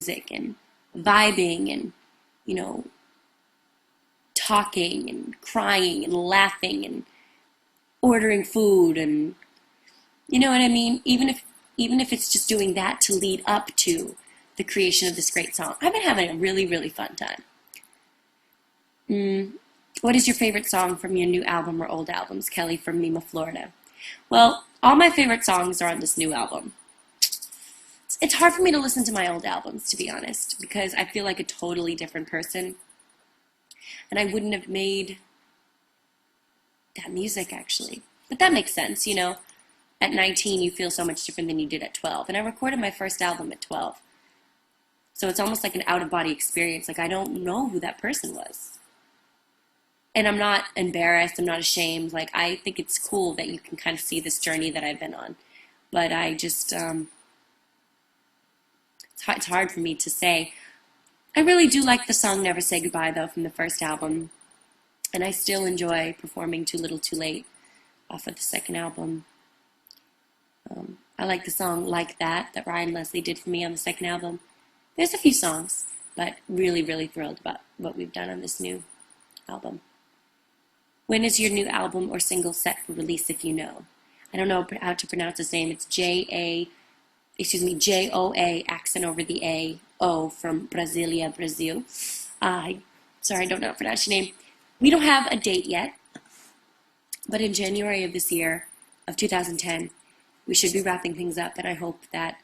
music and vibing and, you know, talking and crying and laughing and ordering food and, you know what I mean? Even if it's just doing that to lead up to the creation of this great song. I've been having a really, really fun time. What is your favorite song from your new album or old albums? Kelly from Lima, Florida. Well, all my favorite songs are on this new album. It's hard for me to listen to my old albums, to be honest, because I feel like a totally different person. And I wouldn't have made that music, actually. But that makes sense, you know. At 19, you feel so much different than you did at 12. And I recorded my first album at 12. So it's almost like an out-of-body experience. Like, I don't know who that person was. And I'm not embarrassed. I'm not ashamed. Like, I think it's cool that you can kind of see this journey that I've been on. But I just, it's hard for me to say. I really do like the song Never Say Goodbye, though, from the first album. And I still enjoy performing Too Little Too Late off of the second album. I like the song Like That Ryan Leslie did for me on the second album. There's a few songs, but really, really thrilled about what we've done on this new album. When is your new album or single set for release, if you know? I don't know how to pronounce his name. It's Joa, accent over the A, O, from Brasilia, Brazil. Sorry, I don't know how to pronounce your name. We don't have a date yet, but in January of this year, of 2010, we should be wrapping things up, and I hope that,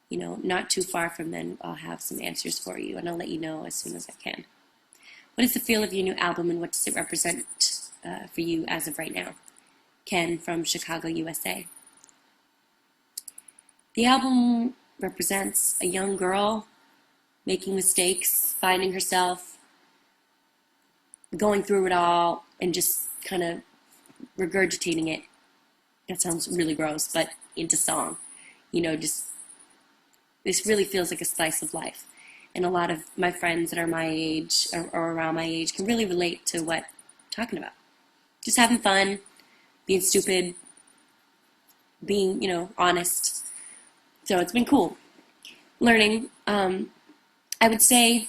you know, not too far from then, I'll have some answers for you, and I'll let you know as soon as I can. What is the feel of your new album, and what does it represent for you as of right now? Ken from Chicago, USA. The album represents a young girl making mistakes, finding herself, going through it all, and just kind of regurgitating it. That sounds really gross, but into song. You know, just, this really feels like a slice of life. And a lot of my friends that are my age or around my age can really relate to what I'm talking about. Just having fun, being stupid, being, you know, honest. So it's been cool. Learning. I would say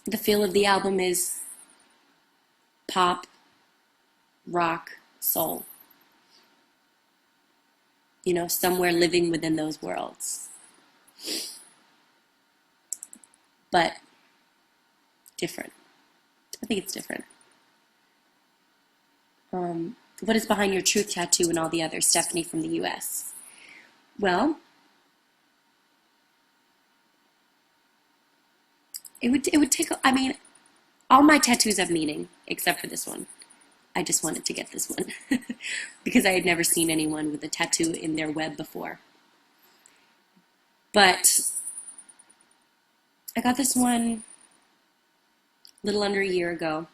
the feel of the album is pop, rock, soul. You know, somewhere living within those worlds. But different. I think it's different. What is behind your truth tattoo and all the others? Stephanie from the US. Well, it would take, I mean, all my tattoos have meaning, except for this one. I just wanted to get this one because I had never seen anyone with a tattoo in their web before. But I got this one a little under a year ago,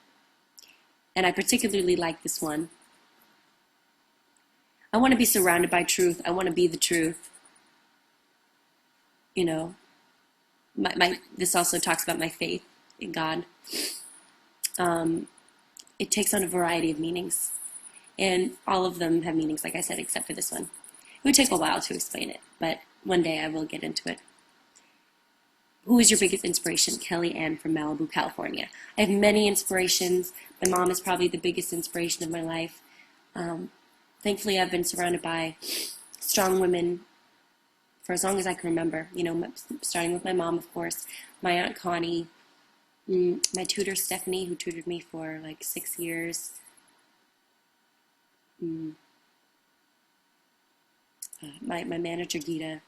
and I particularly like this one. I want to be surrounded by truth. I want to be the truth. You know, this also talks about my faith in God. It takes on a variety of meanings, and all of them have meanings, like I said, except for this one. It would take a while to explain it, but one day I will get into it. Who is your biggest inspiration? Kelly Ann from Malibu, California. I have many inspirations. My mom is probably the biggest inspiration of my life. Thankfully, I've been surrounded by strong women for as long as I can remember. You know, starting with my mom, of course, my Aunt Connie, my tutor, Stephanie, who tutored me for like 6 years. My manager, Gita.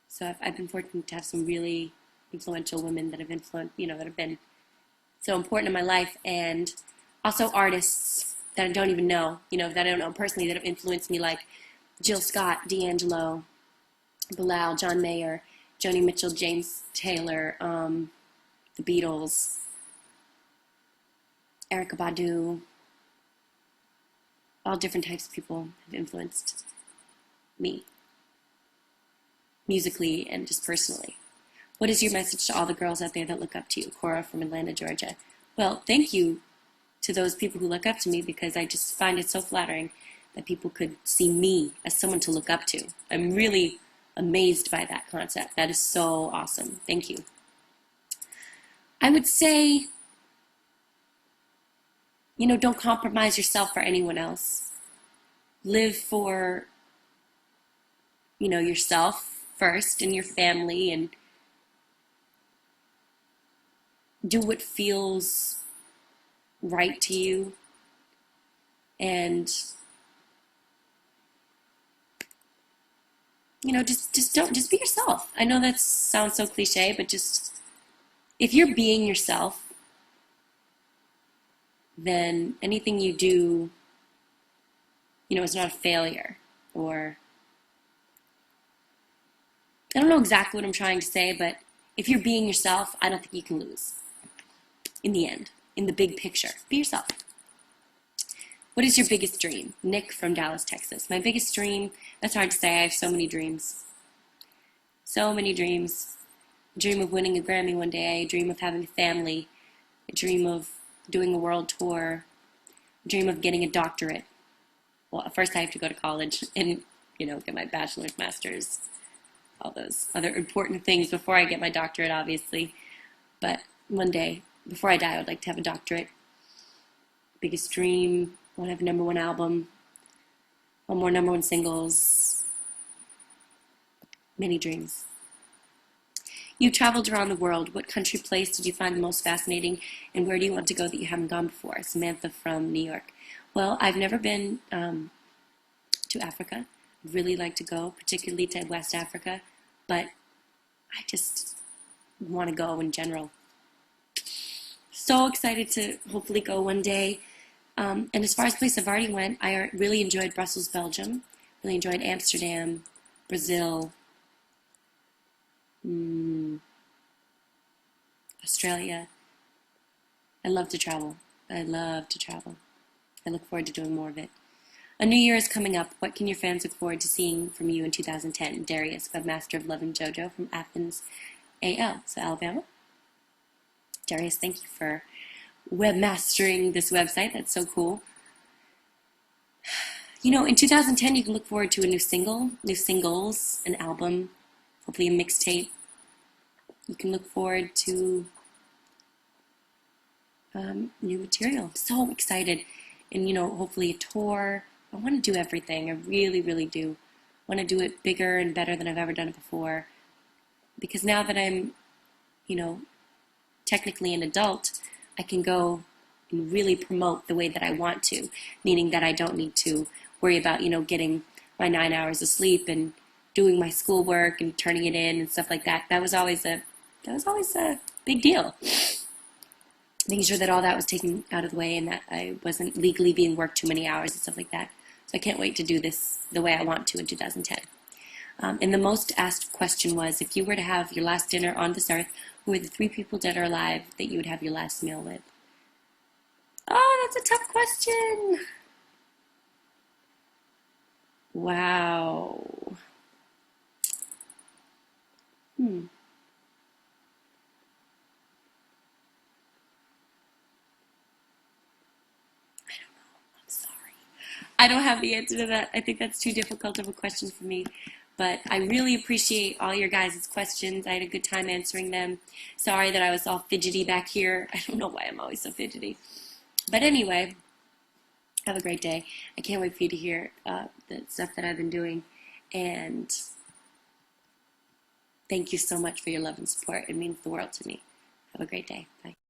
So I've been fortunate to have some really influential women that have influenced, you know, that have been so important in my life, and also artists that I don't even know, you know, that I don't know personally, that have influenced me, like Jill Scott, D'Angelo, Bilal, John Mayer, Joni Mitchell, James Taylor, the Beatles, Erykah Badu. All different types of people have influenced me, musically and just personally. What is your message to all the girls out there that look up to you? Cora from Atlanta, Georgia. Well, thank you to those people who look up to me, because I just find it so flattering that people could see me as someone to look up to. I'm really amazed by that concept. That is so awesome. Thank you. I would say, don't compromise yourself for anyone else. Live for, yourself first and your family, and do what feels right to you. And just be yourself. I know that sounds so cliche, but just if you're being yourself, then anything you do, is not a failure. Or I don't know exactly what I'm trying to say, but if you're being yourself, I don't think you can lose. In the end, in the big picture, be yourself. What is your biggest dream? Nick from Dallas, Texas. My biggest dream, that's hard to say. I have so many dreams. So many dreams. I dream of winning a Grammy one day. I dream of having a family. I dream of doing a world tour. I dream of getting a doctorate. Well, first I have to go to college and, get my bachelor's, master's, all those other important things before I get my doctorate, obviously. But one day, before I die, I would like to have a doctorate. Biggest dream, I want to have a #1 album, one more #1 singles, many dreams. You traveled around the world. What country, place did you find the most fascinating, and where do you want to go that you haven't gone before? Samantha from New York. Well, I've never been to Africa. I'd really like to go, particularly to West Africa, but I just want to go in general. So excited to hopefully go one day. And as far as places I've already went, I really enjoyed Brussels, Belgium. Really enjoyed Amsterdam, Brazil, Australia. I love to travel. I love to travel. I look forward to doing more of it. A new year is coming up. What can your fans look forward to seeing from you in 2010? Darius, Webmaster of Love and JoJo from Athens, AL, so Alabama. Darius, thank you for webmastering this website. That's so cool. In 2010, you can look forward to a new single, new singles, an album, hopefully a mixtape. You can look forward to new material. I'm so excited. And, hopefully a tour. I want to do everything. I really, really do. I want to do it bigger and better than I've ever done it before. Because now that I'm, technically an adult, I can go and really promote the way that I want to, meaning that I don't need to worry about, getting my 9 hours of sleep and doing my schoolwork and turning it in and stuff like that. That was always a big deal. Making sure that all that was taken out of the way and that I wasn't legally being worked too many hours and stuff like that. So I can't wait to do this the way I want to in 2010. And the most asked question was, if you were to have your last dinner on this earth, who are the 3 people dead or alive that you would have your last meal with? Oh, that's a tough question. Wow. I'm sorry. I don't have the answer to that. I think that's too difficult of a question for me. But I really appreciate all your guys' questions. I had a good time answering them. Sorry that I was all fidgety back here. I don't know why I'm always so fidgety. But anyway, have a great day. I can't wait for you to hear the stuff that I've been doing. And thank you so much for your love and support. It means the world to me. Have a great day. Bye.